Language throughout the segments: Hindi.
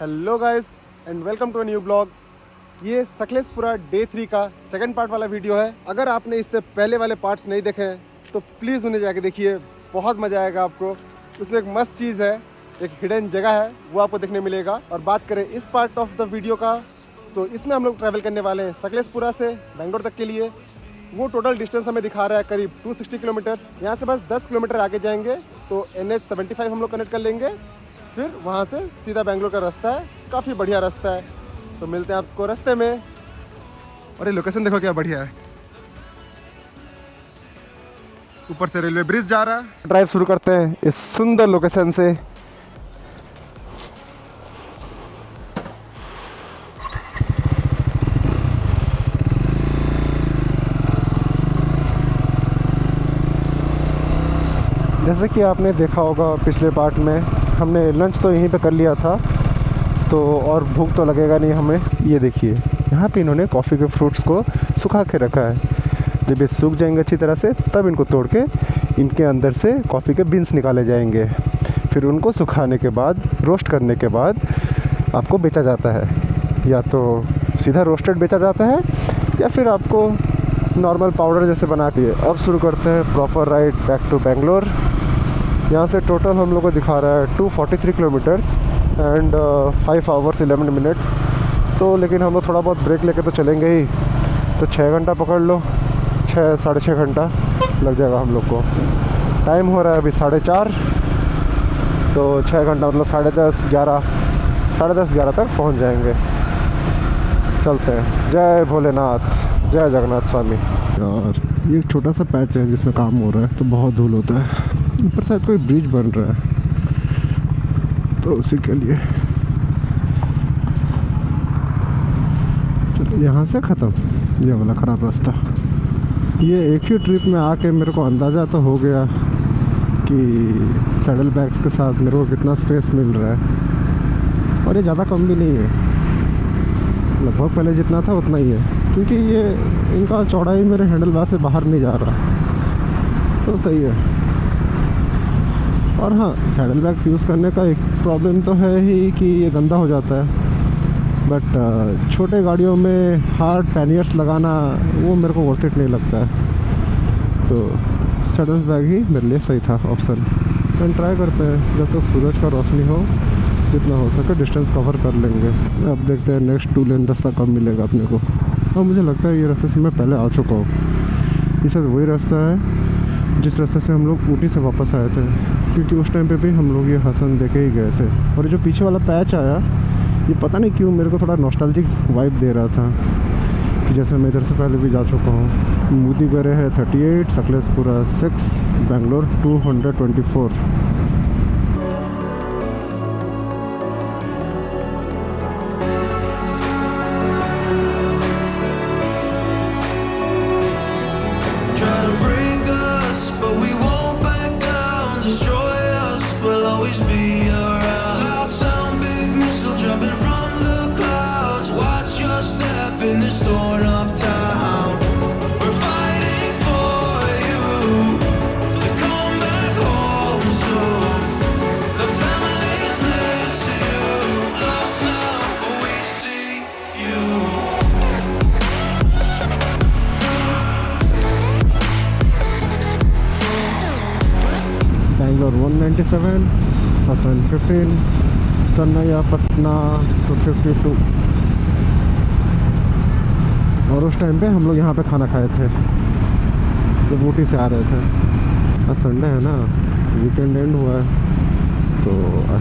Hello guys and welcome to a new blog. ये सकलेशपुरा डे 3 का सेकंड पार्ट वाला वीडियो है। अगर आपने इससे पहले वाले पार्ट्स नहीं देखे हैं तो प्लीज़ उन्हें जाके देखिए, बहुत मज़ा आएगा आपको। उसमें एक मस्त चीज़ है, एक हिडन जगह है, वो आपको देखने मिलेगा। और बात करें इस पार्ट ऑफ द वीडियो का, तो इसमें हम लोग ट्रैवल करने वाले हैं सकलेशपुरा से बेंगलोर तक के लिए। वो टोटल डिस्टेंस हमें दिखा रहा है करीब 260 किलोमीटर्स। यहाँ से बस 10 किलोमीटर आगे जाएंगे तो NH75 हम लोग कनेक्ट कर लेंगे, फिर वहाँ से सीधा बेंगलोर का रास्ता है। काफ़ी बढ़िया रास्ता है, तो मिलते हैं आपको रास्ते में। और ये लोकेशन देखो क्या बढ़िया है, ऊपर से रेलवे ब्रिज जा रहा है। ड्राइव शुरू करते हैं इस सुंदर लोकेशन से। जैसे कि आपने देखा होगा पिछले पार्ट में, हमने लंच तो यहीं पे कर लिया था, तो और भूख तो लगेगा नहीं हमें। ये देखिए यहाँ पे इन्होंने कॉफ़ी के फ्रूट्स को सुखा के रखा है। जब ये सूख जाएंगे अच्छी तरह से तब इनको तोड़ के इनके अंदर से कॉफ़ी के बीन्स निकाले जाएंगे। फिर उनको सुखाने के बाद, रोस्ट करने के बाद आपको बेचा जाता है। या तो सीधा रोस्टेड बेचा जाता है या फिर आपको नॉर्मल पाउडर जैसे बना के। अब शुरू करते हैं proper ride back to Bangalore. यहाँ से टोटल हम लोग को दिखा रहा है 243 किलोमीटर्स एंड 5 आवर्स 11 मिनट्स। तो लेकिन हम लोग थोड़ा बहुत ब्रेक लेके तो चलेंगे ही, तो 6 घंटा पकड़ लो, 6 साढ़े 6 घंटा लग जाएगा हम लोग को। टाइम हो रहा है अभी 4:30, तो 6 घंटा मतलब 10:30 11 तक पहुँच जाएंगे। चलते हैं। जय भोलेनाथ, जय जगन्नाथ स्वामी। यार ये एक छोटा सा पैच है जिसमें काम हो रहा है, तो बहुत धूल होता है। ऊपर शायद कोई ब्रिज बन रहा है, तो उसी के लिए। चलो यहाँ से ख़त्म ये वाला ख़राब रास्ता। ये एक ही ट्रिप में आके मेरे को अंदाज़ा तो हो गया कि सैडल बैग्स के साथ मेरे को कितना स्पेस मिल रहा है। और ये ज़्यादा कम भी नहीं है, लगभग पहले जितना था उतना ही है, क्योंकि ये इनका चौड़ाई मेरे हैंडल बार से बाहर नहीं जा रहा, तो सही है। और हाँ, सैडल बैग्स यूज़ करने का एक प्रॉब्लम तो है ही कि ये गंदा हो जाता है, बट छोटे गाड़ियों में हार्ड पैनियर्स लगाना वो मेरे को वर्थ इट नहीं लगता है। तो सैडल बैग ही मेरे लिए सही था ऑप्शन। एंड ट्राई करते हैं जब तक सूरज का रोशनी हो, जितना हो सके डिस्टेंस कवर कर लेंगे। अब देखते हैं नेक्स्ट 2 लेन रास्ता कब मिलेगा अपने को। और मुझे लगता है ये रास्ते से मैं पहले आ चुका हूँ। ये शायद वही रास्ता है जिस रास्ते से हम लोग ऊटी से वापस आए थे, क्योंकि उस टाइम पे भी हम लोग ये हसन देखे ही गए थे। और जो पीछे वाला पैच आया, ये पता नहीं क्यों मेरे को थोड़ा नॉस्टैल्जिक वाइब दे रहा था कि जैसे मैं इधर से पहले भी जा चुका हूँ। मुदीगरे है 38, सकलेशपुरा 6, बेंगलोर 224। बेंगलोर 197, हसन 15, चन्नैयापटना 252। और उस टाइम पे हम लोग यहाँ पे खाना खाए थे जब ऊटी से आ रहे थे। आज संडे है ना, वीकेंड एंड हुआ है, तो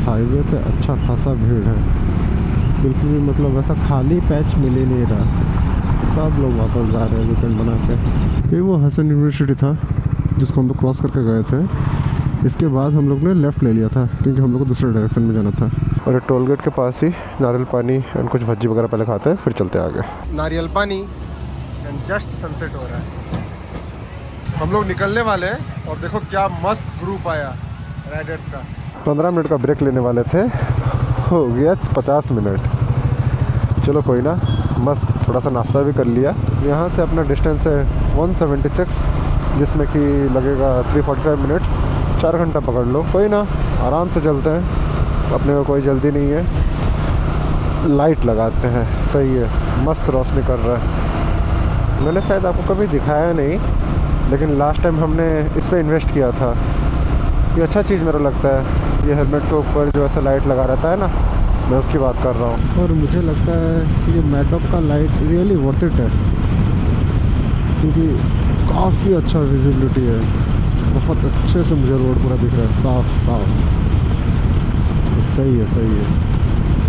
हाईवे पे अच्छा खासा भीड़ है। बिल्कुल भी मतलब वैसा खाली पैच मिल ही नहीं रहा, सब लोग वापस जा रहे हैं वीकेंड बना के। ये वो हसन यूनिवर्सिटी था जिसको हम लोग क्रॉस करके गए थे। इसके बाद हम लोग ने लेफ़्ट ले लिया था क्योंकि हम लोग को दूसरे डायरेक्शन में जाना था। और टोल गेट के पास ही नारियल पानी एंड कुछ भज्जी वगैरह पहले खाते हैं, फिर चलते आगे। नारियल पानी एंड जस्ट सनसेट हो रहा है। हम लोग निकलने वाले हैं और देखो क्या मस्त ग्रुप आया राइडर्स का। 15 मिनट का ब्रेक लेने वाले थे, हो गया 50 मिनट। चलो कोई ना, मस्त थोड़ा सा नाश्ता भी कर लिया। यहाँ से अपना डिस्टेंस है 176, जिसमें कि लगेगा 345 मिनट्स। 4 घंटा पकड़ लो, कोई ना, आराम से चलते हैं, अपने को कोई जल्दी नहीं है। लाइट लगाते हैं। सही है, मस्त रोशनी कर रहा है। मैंने शायद आपको कभी दिखाया नहीं, लेकिन लास्ट टाइम हमने इस पर इन्वेस्ट किया था। ये अच्छा चीज़ मेरा लगता है। ये हेलमेट के ऊपर जो ऐसा लाइट लगा रहता है ना, मैं उसकी बात कर रहा हूँ। और मुझे लगता है कि ये मैडॉक का लाइट रियली वर्थ इट है, क्योंकि काफ़ी अच्छा विजिबिलिटी है। बहुत अच्छे से मुझे रोड पूरा दिख रहा है, साफ साफ। सही है, सही है।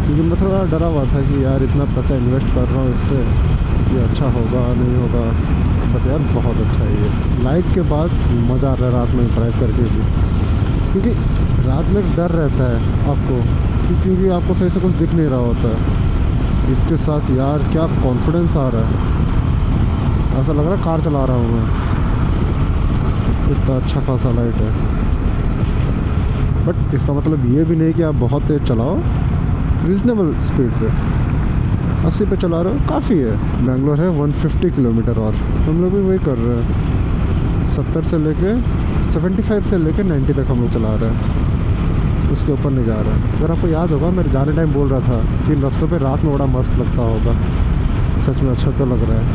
क्योंकि मैं थोड़ा डरा हुआ था कि यार इतना पैसा इन्वेस्ट कर रहा हूँ इस पर, ये अच्छा होगा नहीं होगा, बट यार बहुत अच्छा है ये। लाइट के बाद मज़ा आ रहा है रात में ड्राइव करके भी, क्योंकि रात में डर रहता है आपको, क्योंकि आपको सही से कुछ दिख नहीं रहा होता है। इसके साथ यार क्या कॉन्फिडेंस आ रहा है, ऐसा लग रहा है कार चला रहा हूँ मैं, इतना अच्छा खासा लाइट है। बट इसका मतलब ये भी नहीं कि आप बहुत तेज़ चलाओ, रीज़नेबल स्पीड पे 80 पे चला रहे हो काफ़ी है। बेंगलोर है 150 किलोमीटर, और हम लोग भी वही कर रहे हैं। 70 से लेके 75 से लेके 90 तक हम लोग चला रहे हैं, उसके ऊपर नहीं जा रहे हैं। अगर आपको याद होगा, मैं जाने टाइम बोल रहा था कि इन रास्तों पे रात में बड़ा मस्त लगता होगा। सच में अच्छा तो लग रहा है।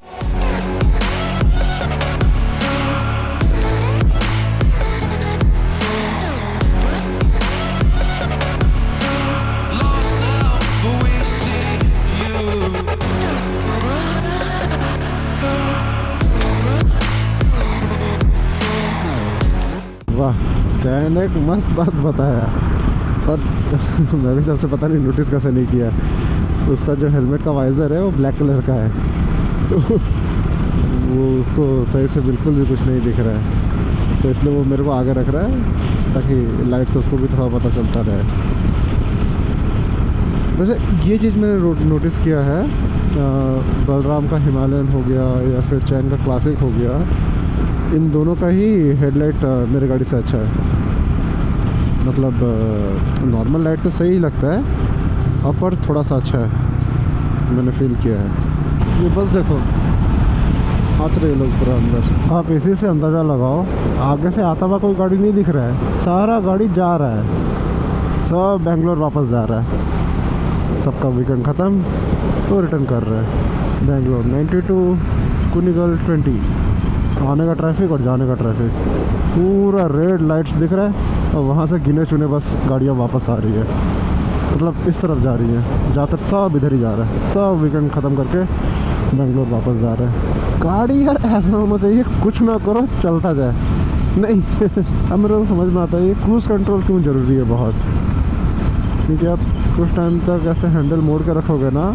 वाह, चैन एक मस्त बात बताया। और मैं भी सबसे पता नहीं नोटिस कैसे नहीं किया, उसका जो हेलमेट का वाइज़र है वो ब्लैक कलर का है, तो वो उसको सही से बिल्कुल भी कुछ नहीं दिख रहा है, तो इसलिए वो मेरे को आगे रख रहा है ताकि लाइट से उसको भी थोड़ा पता चलता रहे। वैसे ये चीज़ मैंने नोटिस किया है, बलराम का हिमालयन हो गया या फिर चैन का क्लासिक हो गया, इन दोनों का ही हेडलाइट मेरे गाड़ी से अच्छा है। मतलब नॉर्मल लाइट तो सही लगता है, पर थोड़ा सा अच्छा है, मैंने फील किया है। ये बस देखो आते रहे लोग पूरा अंदर। आप इसी से अंदाज़ा लगाओ, आगे से आता हुआ कोई गाड़ी नहीं दिख रहा है, सारा गाड़ी जा रहा है, सब बेंगलोर वापस जा रहा है। सबका वीकेंड ख़त्म तो रिटर्न कर रहा है। बेंगलोर 92, कुनिगल 20, आने का ट्रैफिक और जाने का ट्रैफिक, पूरा रेड लाइट्स दिख रहा है, और वहाँ से गिने चुने बस गाड़ियाँ वापस आ रही है, मतलब इस तरफ जा रही है। ज़्यादातर सब इधर ही जा रहा है, सब वीकेंड ख़त्म करके बेंगलोर वापस जा रहा है। गाड़ी यार ऐसा होना चाहिए, कुछ ना करो चलता जाए, नहीं अब मेरे को समझ में आता है ये क्रूज़ कंट्रोल क्यों ज़रूरी है बहुत, क्योंकि आप कुछ टाइम तक ऐसे हैंडल मोड़ के रखोगे ना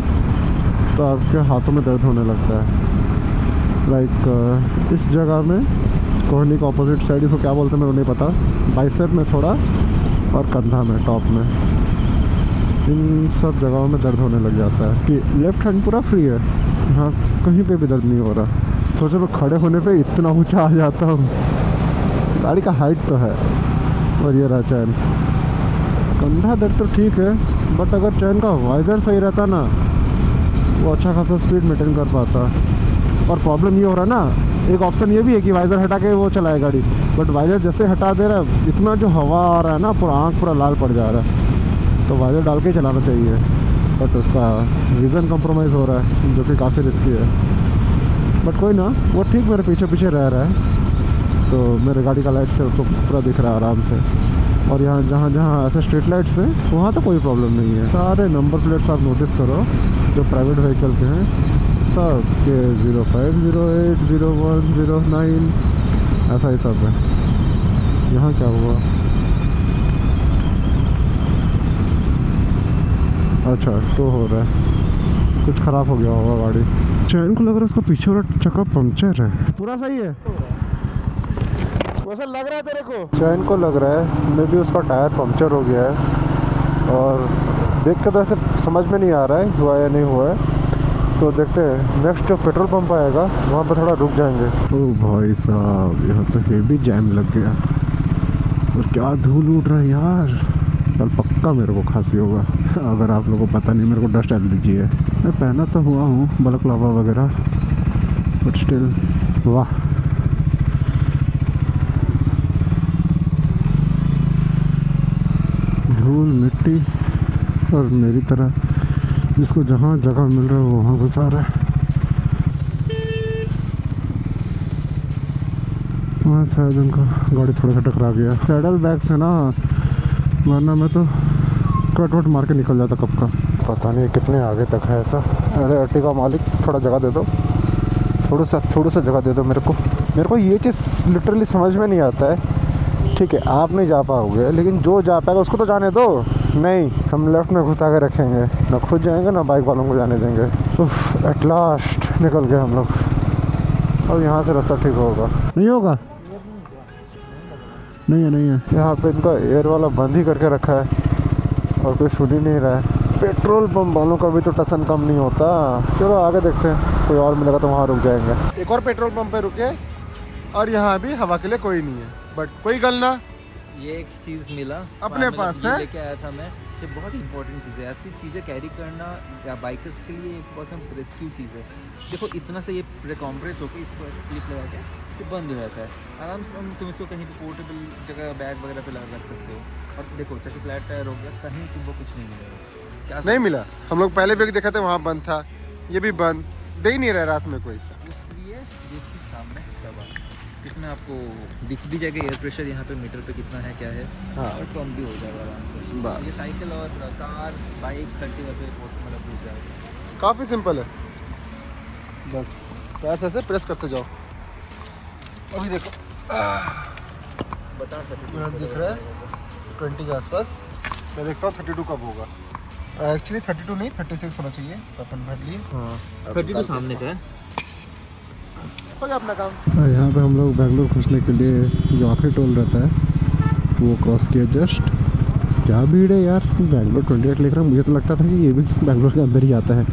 तो आपके हाथों में दर्द होने लगता है। लाइक इस जगह में कोहनी का ऑपोजिट साइड, इसको क्या बोलते हैं मेरे को नहीं पता, बाइसेप में थोड़ा और कंधा में टॉप में, इन सब जगहों में दर्द होने लग जाता है। कि लेफ़्ट हैंड पूरा फ्री है, हाँ कहीं पे भी दर्द नहीं हो रहा। सोचो मैं खड़े होने पे इतना ऊंचा आ जाता हूँ, गाड़ी का हाइट तो है। और ये रहा चैन, कंधा दर्द तो ठीक है, बट अगर चैन का वाइज़र सही रहता ना, वो अच्छा खासा स्पीड मेंटेन कर पाता। और प्रॉब्लम ये हो रहा है ना, एक ऑप्शन ये भी है कि वाइज़र हटा के वो चलाए गाड़ी, बट वाइज़र जैसे हटा दे रहा है, इतना जो हवा आ रहा है ना, पूरा आँख पूरा लाल पड़ जा रहा है, तो वाइज़र डाल के चलाना चाहिए, बट उसका विज़न कॉम्प्रोमाइज़ हो रहा है, जो कि काफ़ी रिस्की है। बट कोई ना, वो ठीक मेरे पीछे पीछे रह रहा है, तो मेरे गाड़ी का लाइट से उसको पूरा दिख रहा है आराम से। और यहाँ जहाँ जहाँ ऐसे स्ट्रीट लाइट्स हैं वहाँ तो कोई प्रॉब्लम नहीं है। सारे नंबर प्लेट्स आप नोटिस करो जो प्राइवेट व्हीकल के हैं, सब के 05, 08, 01, 09 ऐसा ही सब है। यहाँ क्या हुआ, अच्छा टो हो रहा है, कुछ ख़राब हो गया होगा गाड़ी। चैन को लग रहा है उसका पीछे वाला चक्का पंक्चर है, पूरा सही है वैसा लग रहा है तेरे को। चैन को लग रहा है मे बी उसका टायर पंक्चर हो गया है, और देख के तो ऐसे समझ में नहीं आ रहा है हुआ या नहीं हुआ है, तो देखते हैं। नेक्स्ट जो पेट्रोल पंप आएगा वहाँ पर थोड़ा रुक जाएंगे। ओ भाई साहब, यहाँ तो हेवी जैम लग गया, और क्या धूल उड़ रहा है यार। कल पक्का मेरे को खांसी होगा, अगर आप लोगों को पता नहीं, मेरे को डस्ट एलर्जी है। मैं पहना तो हुआ हूँ बलकलावा वगैरह, बट स्टिल वाह। धूल मिट्टी, और मेरी तरह जिसको जहाँ जगह मिल रहा है वो वहाँ घुसा रहा है। वहाँ शायद उनका गाड़ी थोड़ा सा टकरा गया। सैडल बैग्स है ना, वरना मैं तो कट वट मार के निकल जाता कब का। पता नहीं कितने आगे तक है ऐसा। अरे अर्टिगा मालिक, थोड़ा जगह दे दो, थोड़ा सा जगह दे दो मेरे को ये चीज़ लिटरली समझ में नहीं आता है। ठीक है, आप नहीं जा पाओगे, लेकिन जो जा पाएगा उसको तो जाने दो। नहीं, हम लेफ्ट में घुसा के रखेंगे, ना खुद जाएंगे ना बाइक वालों को जाने देंगे। एट लास्ट निकल गए हम लोग। अब यहाँ से रास्ता ठीक होगा, नहीं होगा? नहीं है। यहाँ पे इनका एयर वाला बंद ही करके रखा है और कोई सुन ही नहीं रहा है। पेट्रोल पंप वालों का भी तो टसन कम नहीं होता। चलो आगे देखते हैं, कोई और मिलेगा तो वहाँ रुक जाएंगे। एक और पेट्रोल पंप पे रुके और यहाँ भी हवा के लिए कोई नहीं है, बट कोई गल ना, ये एक चीज़ मिला अपने पास है। लेके आया था मैं। ये बहुत इंपॉर्टेंट चीज़ है, ऐसी चीज़ें कैरी करना या बाइकर्स के लिए एक बहुत रेस्क्यू चीज़ है। देखो इतना से ये प्रिकॉम्प्रेस होकर इसको ऐसे क्लिप लगा के ये बंद हो जाता है आराम से। तुम इसको कहीं भी पोर्टेबल जगह बैग वगैरह पे लगा रख सकते हो। और देखो जैसे फ्लैट टायर हो गया, कहीं तुमको कुछ नहीं मिलेगा। क्या नहीं मिला? हम लोग पहले भी देखा था, वहाँ बंद था, ये भी बंद, दे ही नहीं रहा रात में कोई। इसलिए ये चीज़ सामने तब इसमें आपको दिख भी जाएगा एयर प्रेशर यहाँ पे मीटर पे कितना है क्या है। हाँ। और कम भी हो जाएगा आराम से। बस। ये साइकिल और कार बाइक हर जगह पे मतलब घुस जाएगा। काफ़ी सिंपल है, बस पैर ऐसे प्रेस करते जाओ। अभी देखो बता दिख रहा है 20 के आसपास। मैं देखता हूँ 32 कब होगा। एक्चुअली 32 नहीं 36 होना चाहिए, अपन भर लिए। हाँ 32 सामने का है। हो गया अपना काम। यहाँ पे हम लोग बेंगलोर घुसने के लिए जो आखिरी टोल रहता है वो क्रॉस किया जस्ट। क्या भीड़ है यार, बेंगलोर 28 लिख रहा हूँ, मुझे तो लगता था कि ये भी बेंगलोर के अंदर ही आता है।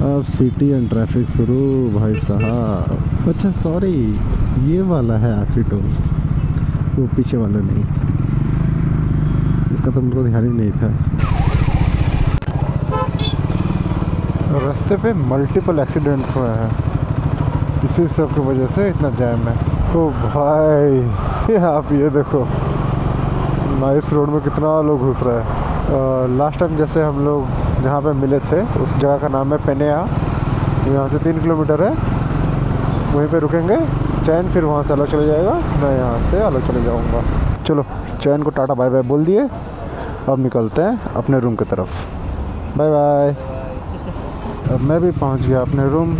अब सिटी एंड ट्रैफिक शुरू भाई साहब। अच्छा सॉरी, ये वाला है आखिरी टोल, वो पीछे वाला नहीं। इसका तो मुझको ध्यान ही नहीं था। रास्ते पे मल्टीपल एक्सीडेंट्स हुए हैं, इसी सब की वजह से इतना जैम है। ओ भाई आप ये देखो, नाइस रोड में कितना लोग घुस रहा है। लास्ट टाइम जैसे हम लोग जहाँ पे मिले थे उस जगह का नाम है पेनेया। यहाँ से 3 किलोमीटर है, वहीं पे रुकेंगे। चैन फिर वहाँ से अलग चले जाएगा, मैं यहाँ से अलग चले जाऊँगा। चलो चैन को टाटा बाय बाय बोल दिए, अब निकलते हैं अपने रूम की तरफ। Bye bye. अब मैं भी पहुंच गया अपने रूम।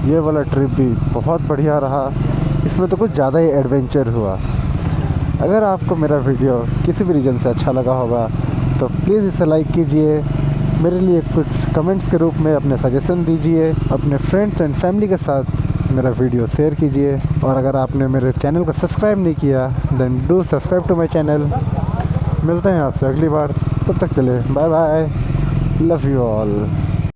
ये वाला ट्रिप भी बहुत बढ़िया रहा, इसमें तो कुछ ज़्यादा ही एडवेंचर हुआ। अगर आपको मेरा वीडियो किसी भी रीज़न से अच्छा लगा होगा तो प्लीज़ इसे लाइक कीजिए, मेरे लिए कुछ कमेंट्स के रूप में अपने सजेशन दीजिए, अपने फ्रेंड्स एंड फैमिली के साथ मेरा वीडियो शेयर कीजिए। और अगर आपने मेरे चैनल को सब्सक्राइब नहीं किया then do subscribe to my channel. मिलते हैं आपसे अगली बार, तब तक चले bye bye, love you all.